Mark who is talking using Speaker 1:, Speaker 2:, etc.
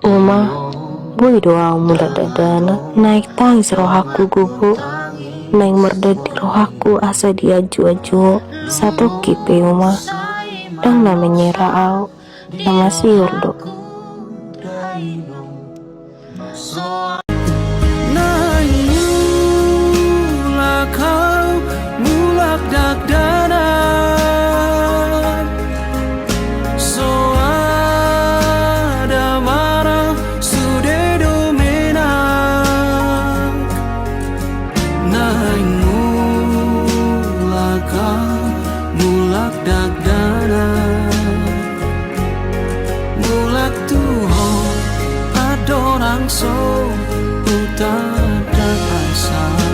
Speaker 1: Uma, boy doa mula dadana, naik tangis rohaku gugu, naik merdadi rohaku asa diaju-aju, satu kipe uma, dan namanya rau, nama siur do.
Speaker 2: Mula kau mulak dagdanan, so ada marah sudah dominan. Naik mula kau mulak dagdanan, mulak Tuhan adorang so utara asa.